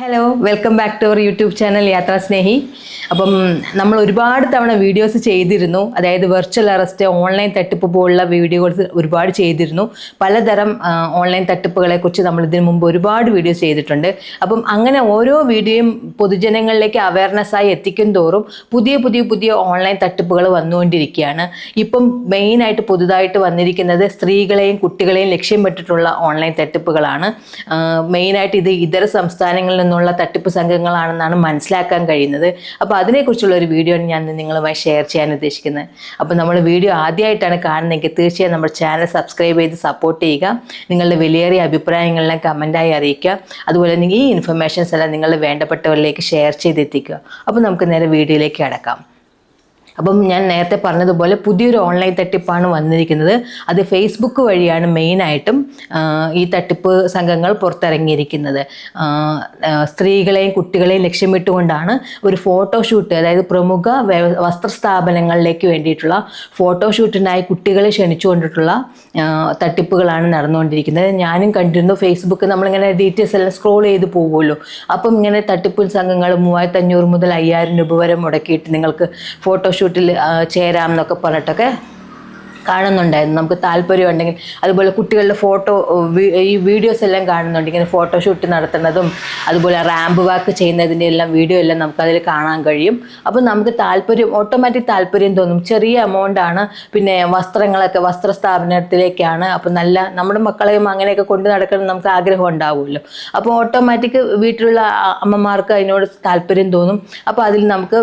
Hello, welcome back to our YouTube channel യാത്രാ സ്നേഹി. അപ്പം നമ്മൾ ഒരുപാട് തവണ വീഡിയോസ് ചെയ്തിരുന്നു. അതായത് വെർച്വൽ അറസ്റ്റ്, ഓൺലൈൻ തട്ടിപ്പ് പോലുള്ള വീഡിയോസ് ഒരുപാട് ചെയ്തിരുന്നു. പലതരം ഓൺലൈൻ തട്ടിപ്പുകളെ കുറിച്ച് നമ്മൾ ഇതിനു മുമ്പ് ഒരുപാട് വീഡിയോസ് ചെയ്തിട്ടുണ്ട്. അപ്പം അങ്ങനെ ഓരോ വീഡിയോയും പൊതുജനങ്ങളിലേക്ക് അവയർനെസ്സായി എത്തിക്കും തോറും പുതിയ ഓൺലൈൻ തട്ടിപ്പുകൾ വന്നുകൊണ്ടിരിക്കുകയാണ്. ഇപ്പം മെയിനായിട്ട് പുതുതായിട്ട് വന്നിരിക്കുന്നത് സ്ത്രീകളെയും കുട്ടികളെയും ലക്ഷ്യം വെച്ചിട്ടുള്ള ഓൺലൈൻ തട്ടിപ്പുകളാണ്. മെയിനായിട്ട് ഇത് ഇതര സംസ്ഥാനങ്ങളിൽ നിന്നുള്ള തട്ടിപ്പ് സംഘങ്ങളാണെന്നാണ് മനസ്സിലാക്കാൻ കഴിയുന്നത്. അപ്പോൾ അതിനെക്കുറിച്ചുള്ള ഒരു വീഡിയോ ആണ് ഞാൻ നിങ്ങളുമായി ഷെയർ ചെയ്യാൻ ഉദ്ദേശിക്കുന്നത്. അപ്പോൾ നമ്മൾ വീഡിയോ ആദ്യമായിട്ടാണ് കാണുന്നതെങ്കിൽ തീർച്ചയായും നമ്മുടെ ചാനൽ സബ്സ്ക്രൈബ് ചെയ്ത് സപ്പോർട്ട് ചെയ്യുക. നിങ്ങളുടെ വിലയേറിയ അഭിപ്രായങ്ങളെല്ലാം കമൻറ്റായി അറിയിക്കുക. അതുപോലെ ഈ ഇൻഫർമേഷൻസ് എല്ലാം നിങ്ങളുടെ വേണ്ടപ്പെട്ടവരിലേക്ക് ഷെയർ ചെയ്തെത്തിക്കുക. അപ്പോൾ നമുക്ക് നേരെ വീഡിയോയിലേക്ക് കടക്കാം. അപ്പം ഞാൻ നേരത്തെ പറഞ്ഞതുപോലെ പുതിയൊരു ഓൺലൈൻ തട്ടിപ്പാണ് വന്നിരിക്കുന്നത്. അത് ഫേസ്ബുക്ക് വഴിയാണ് മെയിനായിട്ടും ഈ തട്ടിപ്പ് സംഘങ്ങൾ പുറത്തിറങ്ങിയിരിക്കുന്നത്. സ്ത്രീകളെയും കുട്ടികളെയും ലക്ഷ്യമിട്ടുകൊണ്ടാണ് ഒരു ഫോട്ടോഷൂട്ട്, അതായത് പ്രമുഖ വസ്ത്രസ്ഥാപനങ്ങളിലേക്ക് വേണ്ടിയിട്ടുള്ള ഫോട്ടോഷൂട്ടിനായി കുട്ടികളെ ക്ഷണിച്ചുകൊണ്ടിട്ടുള്ള തട്ടിപ്പുകളാണ് നടന്നുകൊണ്ടിരിക്കുന്നത്. ഞാനും കണ്ടിരുന്നു. ഫേസ്ബുക്ക് നമ്മളിങ്ങനെ ഡീറ്റെയിൽസ് എല്ലാം സ്ക്രോൾ ചെയ്ത് പോകുമല്ലോ. അപ്പം ഇങ്ങനെ തട്ടിപ്പ് സംഘങ്ങൾ 3500 മുതൽ 5000 രൂപ വരെ മുടക്കിയിട്ട് നിങ്ങൾക്ക് ഫോട്ടോഷൂട്ടിൽ ചേരാം എന്നൊക്കെ പറഞ്ഞിട്ടൊക്കെ കാണുന്നുണ്ടായിരുന്നു. നമുക്ക് താല്പര്യം ഉണ്ടെങ്കിൽ, അതുപോലെ കുട്ടികളുടെ ഫോട്ടോ ഈ വീഡിയോസ് എല്ലാം കാണുന്നുണ്ട്. ഇങ്ങനെ ഫോട്ടോഷൂട്ട് നടത്തുന്നതും അതുപോലെ റാമ്പ് വാക്ക് ചെയ്യുന്നതിൻ്റെ എല്ലാം വീഡിയോ എല്ലാം നമുക്കതിൽ കാണാൻ കഴിയും. അപ്പോൾ നമുക്ക് ഓട്ടോമാറ്റിക് താല്പര്യം തോന്നും. ചെറിയ എമൗണ്ടാണ്, പിന്നെ വസ്ത്രസ്ഥാപനത്തിലേക്കാണ്. അപ്പോൾ നമ്മുടെ മക്കളെയും അങ്ങനെയൊക്കെ കൊണ്ട് നടക്കണം നമുക്ക് ആഗ്രഹം ഉണ്ടാവുമല്ലോ. അപ്പോൾ ഓട്ടോമാറ്റിക് വീട്ടിലുള്ള അമ്മമാർക്ക് അതിനോട് താല്പര്യം തോന്നും. അപ്പോൾ അതിൽ നമുക്ക്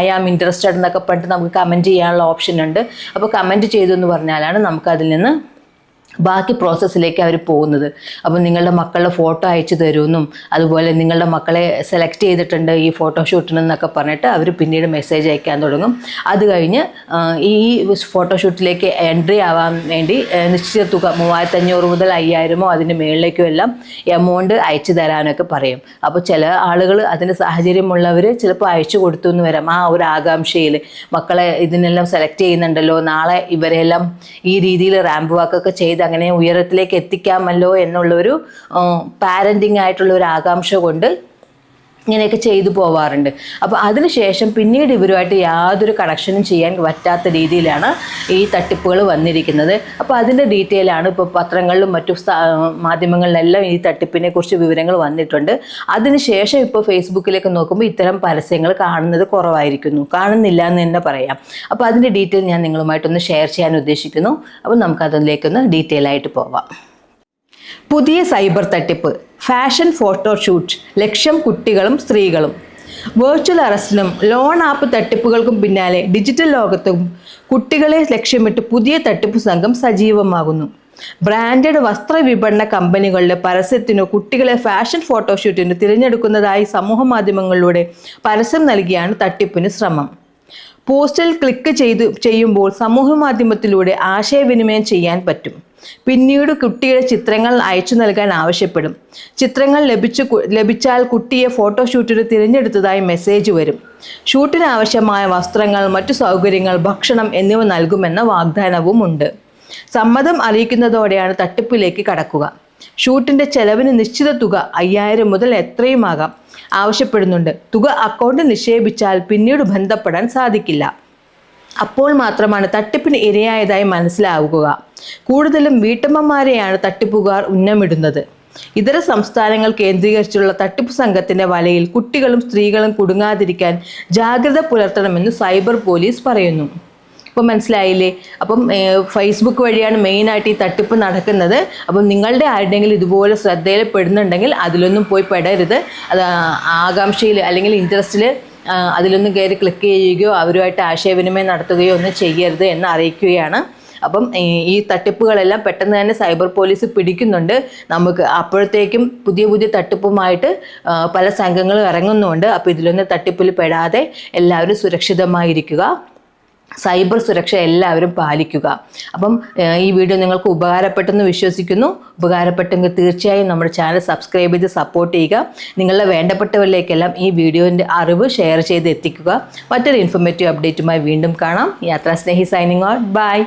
ഐ ആം ഇൻട്രസ്റ്റഡ് എന്നൊക്കെ പറഞ്ഞിട്ട് നമുക്ക് കമൻറ്റ് ചെയ്യാനുള്ള ഓപ്ഷൻ ഉണ്ട്. അപ്പോൾ കമൻറ്റ് ചെയ്തു എന്ന് പറഞ്ഞാലാണ് നമുക്ക് അതിൽ നിന്ന് ബാക്കി പ്രോസസ്സിലേക്ക് അവർ പോകുന്നത്. അപ്പോൾ നിങ്ങളുടെ മക്കളുടെ ഫോട്ടോ അയച്ചു തരുമെന്നും അതുപോലെ നിങ്ങളുടെ മക്കളെ സെലക്ട് ചെയ്തിട്ടുണ്ട് ഈ ഫോട്ടോഷൂട്ടിനെന്നൊക്കെ പറഞ്ഞിട്ട് അവർ പിന്നീട് മെസ്സേജ് അയക്കാൻ തുടങ്ങും. അത് കഴിഞ്ഞ് ഈ ഫോട്ടോഷൂട്ടിലേക്ക് എൻട്രി ആവാൻ വേണ്ടി നിശ്ചിത തുക 3500 മുതൽ 5000 അതിന് മുകളിലേക്കും എല്ലാം എമൗണ്ട് അയച്ചു തരാനൊക്കെ പറയും. അപ്പോൾ ചില ആളുകൾ അതിന് സാഹചര്യമുള്ളവർ ചിലപ്പോൾ അയച്ചു കൊടുത്തു എന്ന് വരാം. ആ ഒരു ആകാംക്ഷയിൽ മക്കളെ ഇതിനെല്ലാം സെലക്ട് ചെയ്യുന്നുണ്ടല്ലോ, നാളെ ഇവരെല്ലാം ഈ രീതിയിൽ റാമ്പ് വാക്കൊക്കെ ചെയ്ത് അങ്ങനെ ഉയരത്തിലേക്ക് എത്തിക്കാമല്ലോ എന്നുള്ളൊരു പാരൻറ്റിങ് ആയിട്ടുള്ള ഒരു ആകാംക്ഷ കൊണ്ട് ഇങ്ങനെയൊക്കെ ചെയ്തു പോവാറുണ്ട്. അപ്പോൾ അതിനുശേഷം പിന്നീട് ഇവരുമായിട്ട് യാതൊരു കണക്ഷനും ചെയ്യാൻ പറ്റാത്ത രീതിയിലാണ് ഈ തട്ടിപ്പുകൾ വന്നിരിക്കുന്നത്. അപ്പോൾ അതിൻ്റെ ഡീറ്റെയിലാണ് ഇപ്പോൾ പത്രങ്ങളിലും മറ്റു മാധ്യമങ്ങളിലെല്ലാം ഈ തട്ടിപ്പിനെ കുറിച്ച് വിവരങ്ങൾ വന്നിട്ടുണ്ട്. അതിനുശേഷം ഇപ്പോൾ ഫേസ്ബുക്കിലേക്ക് നോക്കുമ്പോൾ ഇത്തരം പരസ്യങ്ങൾ കാണുന്നില്ല എന്ന് തന്നെ പറയാം. അപ്പോൾ അതിൻ്റെ ഡീറ്റെയിൽ ഞാൻ നിങ്ങളുമായിട്ടൊന്ന് ഷെയർ ചെയ്യാൻ ഉദ്ദേശിക്കുന്നു. അപ്പോൾ നമുക്കതിലേക്കൊന്ന് ഡീറ്റെയിൽ ആയിട്ട് പോവാം. പുതിയ സൈബർ തട്ടിപ്പ്, ഫാഷൻ ഫോട്ടോഷൂട്ട്, ലക്ഷ്യം കുട്ടികളും സ്ത്രീകളും. വെർച്വൽ അറസ്റ്റിനും ലോൺ ആപ്പ് തട്ടിപ്പുകൾക്കും പിന്നാലെ ഡിജിറ്റൽ ലോകത്തും കുട്ടികളെ ലക്ഷ്യമിട്ട് പുതിയ തട്ടിപ്പ് സംഘം സജീവമാകുന്നു. ബ്രാൻഡഡ് വസ്ത്ര വിപണന കമ്പനികളുടെ പരസ്യത്തിനോ കുട്ടികളെ ഫാഷൻ ഫോട്ടോഷൂട്ടിന് തിരഞ്ഞെടുക്കുന്നതായി സമൂഹ മാധ്യമങ്ങളിലൂടെ പരസ്യം നൽകിയാണ് തട്ടിപ്പിന് ശ്രമം. പോസ്റ്റിൽ ക്ലിക്ക് ചെയ്യുമ്പോൾ സമൂഹ മാധ്യമത്തിലൂടെ ആശയവിനിമയം ചെയ്യാൻ പറ്റും. പിന്നീട് കുട്ടിയുടെ ചിത്രങ്ങൾ അയച്ചു നൽകാൻ ആവശ്യപ്പെടും. ചിത്രങ്ങൾ ലഭിച്ചാൽ കുട്ടിയെ ഫോട്ടോഷൂട്ടിന് തിരഞ്ഞെടുത്തതായി മെസ്സേജ് വരും. ഷൂട്ടിന് ആവശ്യമായ വസ്ത്രങ്ങൾ, മറ്റു സൗകര്യങ്ങൾ, ഭക്ഷണം എന്നിവ നൽകുമെന്ന വാഗ്ദാനവും ഉണ്ട്. സമ്മതം അറിയിക്കുന്നതോടെയാണ് തട്ടിപ്പിലേക്ക് കടക്കുക. ഷൂട്ടിൻ്റെ ചെലവിന് നിശ്ചിത തുക 5000 മുതൽ എത്രയുമാകാം ആവശ്യപ്പെടുന്നുണ്ട്. തുക അക്കൗണ്ടിൽ നിക്ഷേപിച്ചാൽ പിന്നീട് ബന്ധപ്പെടാൻ സാധിക്കില്ല. അപ്പോൾ മാത്രമാണ് തട്ടിപ്പിന് ഇരയായതായി മനസ്സിലാവുക. കൂടുതലും വീട്ടമ്മമാരെയാണ് തട്ടിപ്പുകാർ ഉന്നമിടുന്നത്. ഇതര സംസ്ഥാനങ്ങൾ കേന്ദ്രീകരിച്ചുള്ള തട്ടിപ്പ് സംഘത്തിന്റെ വലയിൽ കുട്ടികളും സ്ത്രീകളും കുടുങ്ങാതിരിക്കാൻ ജാഗ്രത പുലർത്തണമെന്ന് സൈബർ പോലീസ് പറയുന്നു. അപ്പോൾ മനസ്സിലായില്ലേ? അപ്പം ഫേസ്ബുക്ക് വഴിയാണ് മെയിനായിട്ട് ഈ തട്ടിപ്പ് നടക്കുന്നത്. അപ്പം നിങ്ങളുടെ ആരുടെയെങ്കിലും ഇതുപോലെ ശ്രദ്ധയിൽപ്പെടുന്നുണ്ടെങ്കിൽ അതിലൊന്നും പോയി പെടരുത്. അത് ആകാംക്ഷയിൽ അല്ലെങ്കിൽ ഇൻട്രസ്റ്റിൽ അതിലൊന്നും കയറി ക്ലിക്ക് ചെയ്യുകയോ അവരുമായിട്ട് ആശയവിനിമയം നടത്തുകയോ ഒന്നും ചെയ്യരുത് എന്ന് അറിയിക്കുകയാണ്. അപ്പം ഈ തട്ടിപ്പുകളെല്ലാം പെട്ടെന്ന് തന്നെ സൈബർ പോലീസ് പിടിക്കുന്നുണ്ട്. നമുക്ക് അപ്പോഴത്തേക്കും പുതിയ തട്ടിപ്പുമായിട്ട് പല സംഘങ്ങളും ഇറങ്ങുന്നുണ്ട്. അപ്പോൾ ഇതിലൊന്നും തട്ടിപ്പിൽ പെടാതെ എല്ലാവരും സുരക്ഷിതമായിരിക്കുക. സൈബർ സുരക്ഷ എല്ലാവരും പാലിക്കുക. അപ്പം ഈ വീഡിയോ നിങ്ങൾക്ക് ഉപകാരപ്പെട്ടെന്ന് വിശ്വസിക്കുന്നു. ഉപകാരപ്പെട്ടെങ്കിൽ തീർച്ചയായും നമ്മുടെ ചാനൽ സബ്സ്ക്രൈബ് ചെയ്ത് സപ്പോർട്ട് ചെയ്യുക. നിങ്ങളുടെ വേണ്ടപ്പെട്ടവരിലേക്കെല്ലാം ഈ വീഡിയോൻ്റെ അറിവ് ഷെയർ ചെയ്ത് എത്തിക്കുക. മറ്റൊരു ഇൻഫോർമേറ്റീവ് അപ്ഡേറ്റുമായി വീണ്ടും കാണാം. യാത്രാ സ്നേഹി സൈനിങ് ഔട്ട്. ബൈ.